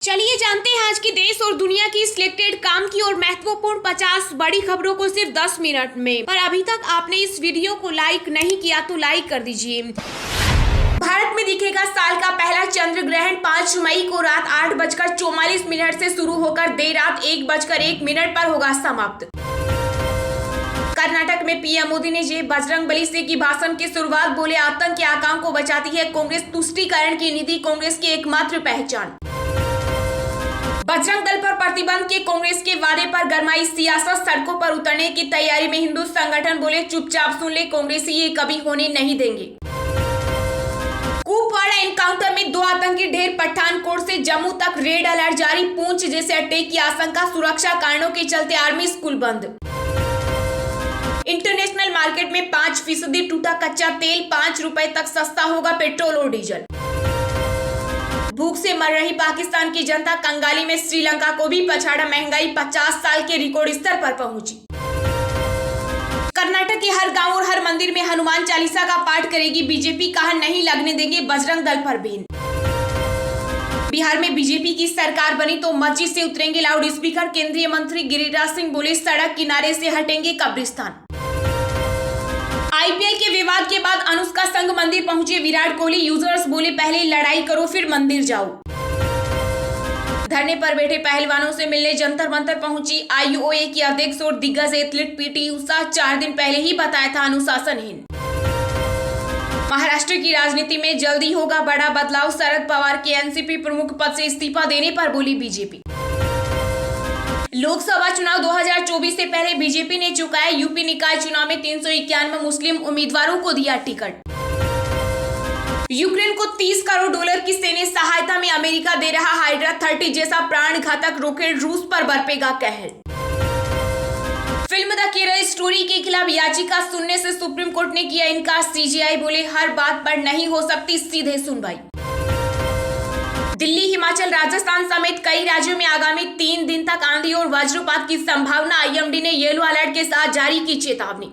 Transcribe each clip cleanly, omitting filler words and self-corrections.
चलिए जानते हैं आज की देश और दुनिया की सिलेक्टेड काम की और महत्वपूर्ण 50 बड़ी खबरों को सिर्फ 10 मिनट में। पर अभी तक आपने इस वीडियो को लाइक नहीं किया तो लाइक कर दीजिए। भारत में दिखेगा साल का पहला चंद्र ग्रहण 5 मई को रात 8:44 से शुरू होकर देर रात 1:01 पर होगा समाप्त। कर्नाटक में पीएम मोदी ने जय बजरंगबली से की भाषण की शुरुआत, बोले आतंक के आकांक्षा को बचाती है कांग्रेस, तुष्टीकरण की नीति कांग्रेस की एकमात्र पहचान। बजरंग दल पर प्रतिबंध के कांग्रेस के वादे पर गरमाई सियासत, सड़कों पर उतरने की तैयारी में हिंदू संगठन, बोले चुपचाप सुन ले कांग्रेसी ये कभी होने नहीं देंगे। कुपवाड़ा एनकाउंटर में 2 आतंकी ढेर, पठानकोट से जम्मू तक रेड अलर्ट जारी, पुंछ जैसे अटैक की आशंका, सुरक्षा कारणों के चलते आर्मी स्कूल बंद। इंटरनेशनल मार्केट में 5% टूटा कच्चा तेल, 5 रुपए तक सस्ता होगा पेट्रोल और डीजल। भूख से मर रही पाकिस्तान की जनता, कंगाली में श्रीलंका को भी पछाड़ा, महंगाई 50 साल के रिकॉर्ड स्तर पर पहुंची। कर्नाटक के हर गांव और हर मंदिर में हनुमान चालीसा का पाठ करेगी बीजेपी, कहा नहीं लगने देंगे बजरंग दल पर बैन। बिहार में बीजेपी की सरकार बनी तो मस्जिद से उतरेंगे लाउड स्पीकर, केंद्रीय मंत्री गिरिराज सिंह बोले सड़क किनारे से हटेंगे कब्रिस्तान। आईपीएल के विवाद के बाद अनुष्का संग मंदिर पहुंचे विराट कोहली, यूजर्स बोले पहले लड़ाई करो फिर मंदिर जाओ। धरने पर बैठे पहलवानों से मिलने जंतर मंतर पहुंची आईओए की अध्यक्ष और दिग्गज एथलीट पीटी उषा, 4 दिन पहले ही बताया था अनुशासनहीन। महाराष्ट्र की राजनीति में जल्दी होगा बड़ा बदलाव, शरद पवार के एनसीपी प्रमुख पद से इस्तीफा देने पर बोली बीजेपी। लोकसभा चुनाव 2024 से पहले बीजेपी ने चुकाया यूपी निकाय चुनाव में 391 मुस्लिम उम्मीदवारों को दिया टिकट। यूक्रेन को $30 करोड़ की सैन्य सहायता में अमेरिका दे रहा हाइड्रा 30 जैसा प्राण घातक रॉकेट, रूस पर बरपेगा कहर। फिल्म द केरल स्टोरी के खिलाफ याचिका सुनने से सुप्रीम कोर्ट ने किया इनकार, सीजेआई बोले हर बात पर नहीं हो सकती सीधे सुनवाई। दिल्ली, हिमाचल, राजस्थान समेत कई राज्यों में आगामी 3 दिन तक आंधी और वज्रपात की संभावना, आईएमडी ने येलो अलर्ट के साथ जारी की चेतावनी।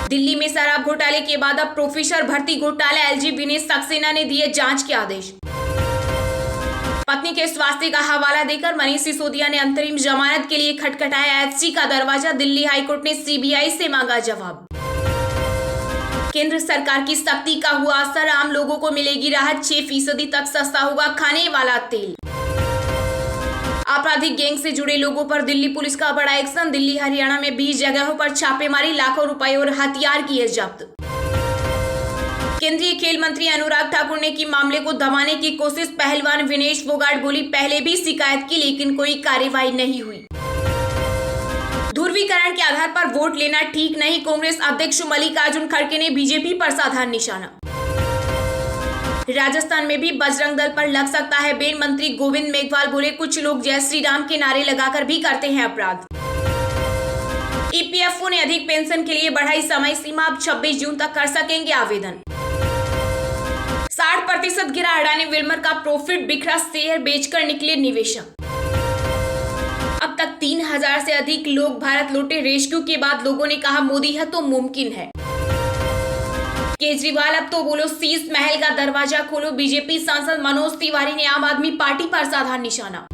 दिल्ली में शराब घोटाले के बाद अब प्रोफेसर भर्ती घोटाला, एलजी विनेश सक्सेना ने दिए जांच के आदेश। पत्नी के स्वास्थ्य का हवाला देकर मनीष सिसोदिया ने अंतरिम जमानत के लिए खटखटाया एचसी का दरवाजा, दिल्ली हाईकोर्ट ने सीबीआई से मांगा जवाब। केंद्र सरकार की सख्ती का हुआ असर, आम लोगों को मिलेगी राहत, 6% तक सस्ता होगा खाने वाला तेल। आपराधिक गैंग से जुड़े लोगों पर दिल्ली पुलिस का बड़ा एक्शन, दिल्ली हरियाणा में 20 जगहों पर छापेमारी, लाखों रुपए और हथियार किए जब्त। केंद्रीय खेल मंत्री अनुराग ठाकुर ने की मामले को दबाने की कोशिश, पहलवान विनेश फोगाट बोली पहले भी शिकायत की लेकिन कोई कार्रवाई नहीं हुई। ध्रुवीकरण के आधार पर वोट लेना ठीक नहीं, कांग्रेस अध्यक्ष मल्लिकार्जुन खड़गे ने बीजेपी पर साधा निशाना। राजस्थान में भी बजरंग दल पर लग सकता है बैन, मंत्री गोविंद मेघवाल बोले कुछ लोग जय श्री राम के नारे लगाकर भी करते हैं अपराध। ईपीएफओ ने अधिक पेंशन के लिए बढ़ाई समय सीमा, अब 26 जून तक कर सकेंगे आवेदन। 60% गिरा अडानी विल्मर का प्रॉफिट, बिखरा शेयर बेचकर निकले निवेशक। अब तक 3000 से अधिक लोग भारत लौटे, रेस्क्यू के बाद लोगों ने कहा मोदी है तो मुमकिन है। केजरीवाल अब तो बोलो शीश महल का दरवाजा खोलो, बीजेपी सांसद मनोज तिवारी ने आम आदमी पार्टी पर साधा निशाना।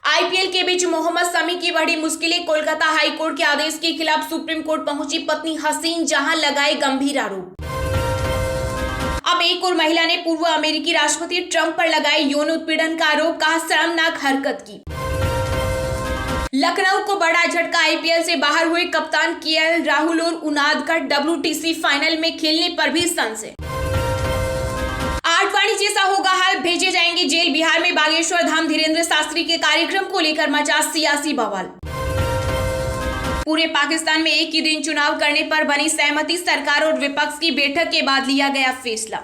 आईपीएल के बीच मोहम्मद शमी की बड़ी मुश्किलें, कोलकाता हाईकोर्ट के आदेश के खिलाफ सुप्रीम कोर्ट पहुंची पत्नी हसीन जहां लगाए गंभीर आरोप। अब एक और महिला ने पूर्व अमेरिकी राष्ट्रपति ट्रंप पर लगाए यौन उत्पीड़न का आरोप, कहा शर्मनाक हरकत की। लखनऊ को बड़ा झटका, आईपीएल से बाहर हुए कप्तान केएल राहुल और उनादकट, डब्ल्यूटीसी फाइनल में खेलने पर भी संशय। आडवाणी जैसा होगा हाल, भेजे जाएंगे जेल, बिहार में बागेश्वर धाम धीरेन्द्र शास्त्री के कार्यक्रम को लेकर मचा सियासी बवाल। पूरे पाकिस्तान में एक ही दिन चुनाव करने पर बनी सहमति, सरकार और विपक्ष की बैठक के बाद लिया गया फैसला।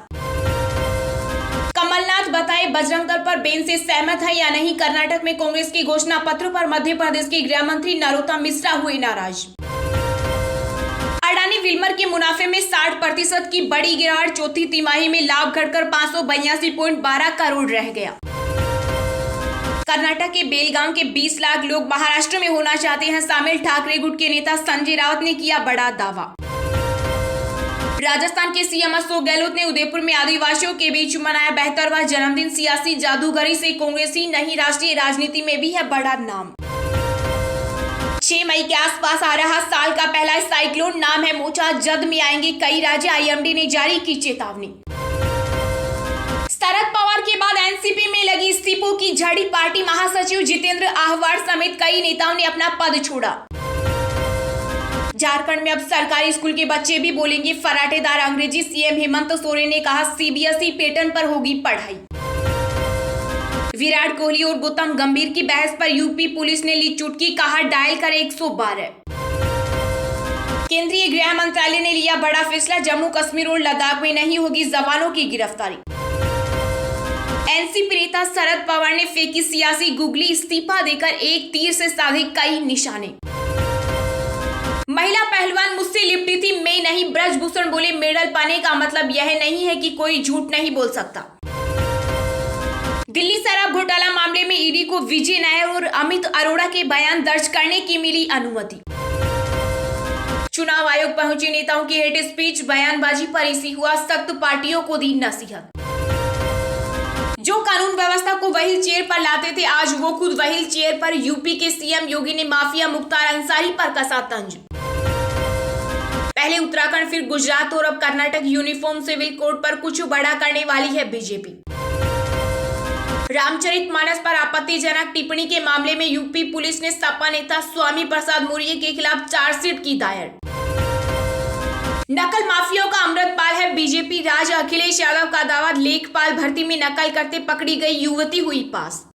कमलनाथ बताए बजरंग दल पर बैन से सहमत है या नहीं, कर्नाटक में कांग्रेस के घोषणा पत्र पर मध्य प्रदेश के गृह मंत्री नरोत्तम मिश्रा हुए नाराज। अडानी विल्मर के मुनाफे में 60% की बड़ी गिरावट, चौथी तिमाही में लाभ घटकर 582.12 करोड़ रह गया। कर्नाटक के बेलगाम के 20 लाख लोग महाराष्ट्र में होना चाहते हैं शामिल, ठाकरे गुट के नेता संजय राउत ने किया बड़ा दावा। राजस्थान के सीएम अशोक गहलोत ने उदयपुर में आदिवासियों के बीच मनाया 72वां जन्मदिन। सियासी जादूगरी से कांग्रेसी नहीं, राष्ट्रीय राजनीति में भी है बड़ा नाम। 6 मई के आसपास आ रहा साल का पहला साइक्लोन, नाम है मोचा, जद में आएंगे कई राज्य, आईएमडी ने जारी की चेतावनी। शरद पवार के बाद एनसीपी में लगी इस्तीफों की झड़ी, पार्टी महासचिव जितेंद्र आहवाड़ समेत कई नेताओं ने अपना पद छोड़ा। झारखंड में अब सरकारी स्कूल के बच्चे भी बोलेंगे फराटेदार अंग्रेजी, सीएम हेमंत सोरेन ने कहा सीबीएसई पैटर्न पर होगी पढ़ाई। विराट कोहली और गौतम गंभीर की बहस पर यूपी पुलिस ने ली चुटकी, कहा डायल कर 112। केंद्रीय गृह मंत्रालय ने लिया बड़ा फैसला, जम्मू कश्मीर और लद्दाख में नहीं होगी जवानों की गिरफ्तारी। एनसीपी नेता शरद पवार ने फेंकी सियासी गुगली, इस्तीफा देकर एक तीर से साधे कई निशाने। महिला पहलवान मुझसे लिपटी थी, मैं नहीं, ब्रजभूषण बोले मेडल पाने का मतलब यह नहीं है कि कोई झूठ नहीं बोल सकता। दिल्ली शराब घोटाला मामले में ईडी को विजय नायर और अमित अरोड़ा के बयान दर्ज करने की मिली अनुमति। चुनाव आयोग पहुंचे नेताओं की हेट स्पीच, बयानबाजी पर इसी हुआ सख्त, पार्टियों को दी नसीहत। जो कानून व्यवस्था को व्हील चेयर पर लाते थे, आज वो खुद व्हील चेयर पर। यूपी के सीएम योगी ने माफिया मुख्तार अंसारी पर कसा तंज। पहले उत्तराखंड फिर गुजरात और अब कर्नाटक यूनिफॉर्म सिविल कोड पर कुछ बड़ा करने वाली है बीजेपी। रामचरितमानस पर आपत्तिजनक टिप्पणी के मामले में यूपी पुलिस ने सपा नेता स्वामी प्रसाद मौर्य के खिलाफ चार्जशीट की दायर। नकल माफियाओं का अमृतपाल है बीजेपी राज, अखिलेश यादव का दावा, लेखपाल भर्ती में नकल करते पकड़ी गई युवती हुई पास।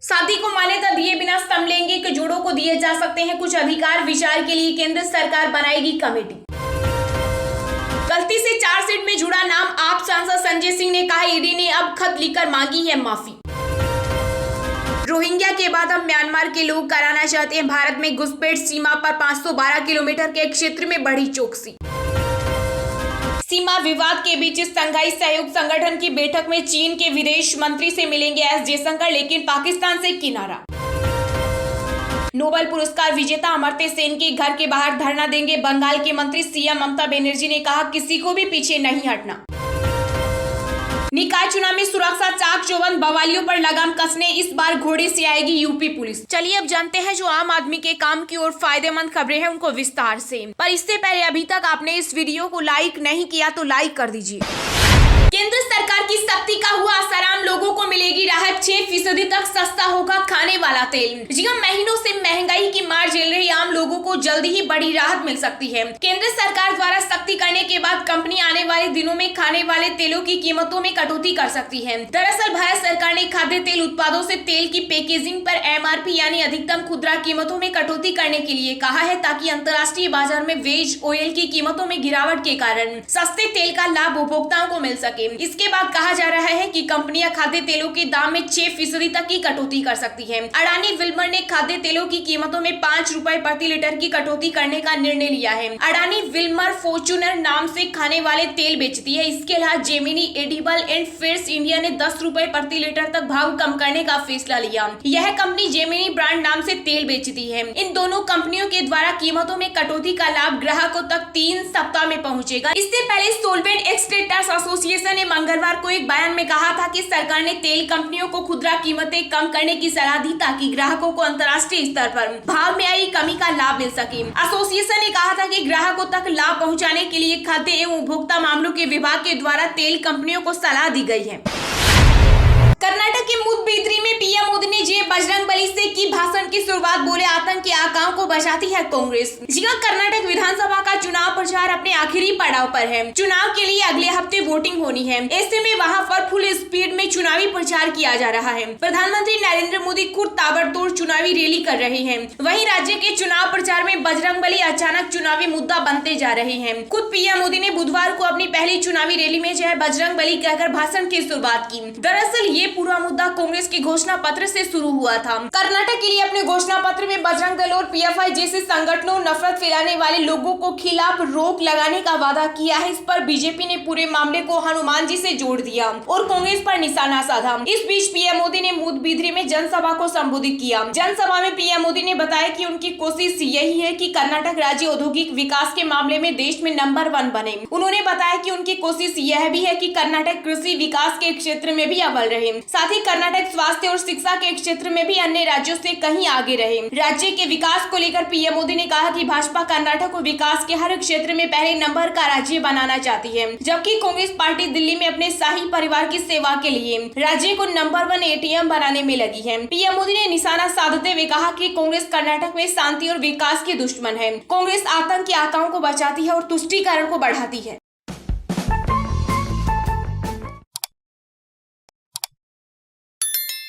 शादी को मान्यता दिए बिना समलैंगिक जोड़ों को दिए जा सकते हैं कुछ अधिकार, विचार के लिए केंद्र सरकार बनाएगी कमेटी। गलती से चार्जशीट में जुड़ा नाम आप सांसद संजय सिंह ने कहा ईडी ने अब खत लिखकर मांगी है माफी। रोहिंग्या के बाद अब म्यांमार के लोग कराना चाहते हैं भारत में घुसपैठ, सीमा पर 512 किलोमीटर के क्षेत्र में बढ़ी चौकसी। सीमा विवाद के बीच शंघाई सहयोग संगठन की बैठक में चीन के विदेश मंत्री से मिलेंगे एस जयशंकर, लेकिन पाकिस्तान से किनारा। नोबेल पुरस्कार विजेता अमर्त्य सेन के घर के बाहर धरना देंगे बंगाल के मंत्री, सीएम ममता बनर्जी ने कहा किसी को भी पीछे नहीं हटना। निकाय चुनाव में सुरक्षा चाक चौबंद, बवालियों पर लगाम कसने इस बार घोड़े से आएगी यूपी पुलिस। चलिए अब जानते हैं जो आम आदमी के काम की और फायदेमंद खबरें हैं उनको विस्तार से। पर इससे पहले अभी तक आपने इस वीडियो को लाइक नहीं किया तो लाइक कर दीजिए। केंद्र सरकार की सख्ती का हुआ असर, आम लोगों को मिलेगी राहत, 6% तक सस्ता होगा खाने वाला तेल। जी हां, महीनों से महंगाई की मार झेल रही आम लोगों को जल्दी ही बड़ी राहत मिल सकती है। केंद्र सरकार द्वारा सख्ती करने के बाद कंपनी आने वाले दिनों में खाने वाले तेलों की कीमतों में कटौती कर सकती है। दरअसल भारत सरकार ने खाद्य तेल उत्पादों से तेल की पैकेजिंग पर एमआरपी यानी अधिकतम खुदरा कीमतों में कटौती करने के लिए कहा है, ताकि अंतर्राष्ट्रीय बाजार में वेज ऑयल की कीमतों में गिरावट के कारण सस्ते तेल का लाभ उपभोक्ताओं को मिल सके। इसके बाद कहा जा रहा है कि कंपनियां खाद्य तेलों के दाम में 6% तक की कटौती कर सकती है। अडानी विल्मर ने खाद्य तेलों की कीमतों में 5 रुपए प्रति लीटर की कटौती करने का निर्णय लिया है। अडानी विल्मर फॉर्च्यूनर नाम से खाने वाले तेल बेचती है। इसके अलावा Gemini edible and feeds India ने 10 रुपए प्रति लीटर तक भाव कम करने का फैसला लिया। यह कंपनी जेमिनी ब्रांड नाम से तेल बेचती है। इन दोनों कंपनियों के द्वारा कीमतों में कटौती का लाभ ग्राहकों तक 3 सप्ताह में पहुंचेगा। इससे पहले सोलवेंट एक्सट्रैक्टर्स एसोसिएशन ने मंगलवार को एक बयान में कहा था कि सरकार ने तेल कंपनियों को खुदरा कीमतें कम करने की सलाह दी, ताकि ग्राहकों को अंतर्राष्ट्रीय स्तर पर भाव में आई कमी का लाभ मिल सके। एसोसिएशन ने कहा था कि ग्राहकों तक लाभ पहुंचाने के लिए खाद्य एवं उपभोक्ता मामलों के विभाग के द्वारा तेल कंपनियों को सलाह दी गई है। कर्नाटक के मुदबिद्री में पीएम मोदी ने जय बजरंगबली से की भाषण की शुरुआत, बोले आतंक की आकाओं को बचाती है कांग्रेस। जी हां, कर्नाटक विधानसभा का चुनाव प्रचार अपने आखिरी पड़ाव पर है। चुनाव के लिए अगले हफ्ते वोटिंग होनी है। ऐसे में वहां पर फुल स्पीड में चुनावी प्रचार किया जा रहा है। प्रधानमंत्री नरेंद्र मोदी खुद ताबड़तोड़ चुनावी रैली कर रहे हैं। वहीं राज्य के चुनाव प्रचार में बजरंगबली अचानक चुनावी मुद्दा बनते जा रहे हैं। खुद पीएम मोदी ने बुधवार को अपनी पहली चुनावी रैली में जय बजरंगबली कहकर भाषण की शुरुआत की। दरअसल ये पूरा मुद्दा कांग्रेस के घोषणा पत्र से शुरू हुआ था। कर्नाटक कर्नाटक के लिए अपने घोषणा पत्र में बजरंग दल और पीएफआई जैसे संगठनों नफरत फैलाने वाले लोगों को खिलाफ रोक लगाने का वादा किया है। इस पर बीजेपी ने पूरे मामले को हनुमान जी से जोड़ दिया और कांग्रेस पर निशाना साधा। इस बीच पीएम मोदी ने मूदबिद्री में जनसभा को संबोधित किया। जनसभा में पीएम मोदी ने बताया कि उनकी कोशिश यही है कि कर्नाटक राज्य औद्योगिक विकास के मामले में देश में नंबर 1 बने। उन्होंने बताया कि उनकी कोशिश यह भी है कि कर्नाटक कृषि विकास के क्षेत्र में भी अव्वल रहे, साथ ही कर्नाटक स्वास्थ्य और शिक्षा के क्षेत्र में भी अन्य राज्यों से कहीं आगे रहे। राज्य के विकास को लेकर पीएम मोदी ने कहा कि भाजपा कर्नाटक को विकास के हर क्षेत्र में पहले नंबर का राज्य बनाना चाहती है, जबकि कांग्रेस पार्टी दिल्ली में अपने शाही परिवार की सेवा के लिए राज्य को नंबर 1 एटीएम बनाने में लगी है। पीएम मोदी ने निशाना साधते हुए कहा कि कांग्रेस कर्नाटक में शांति और विकास की दुश्मन है। कांग्रेस आतंक की आकाओं को बचाती है और तुष्टीकरण को बढ़ाती है।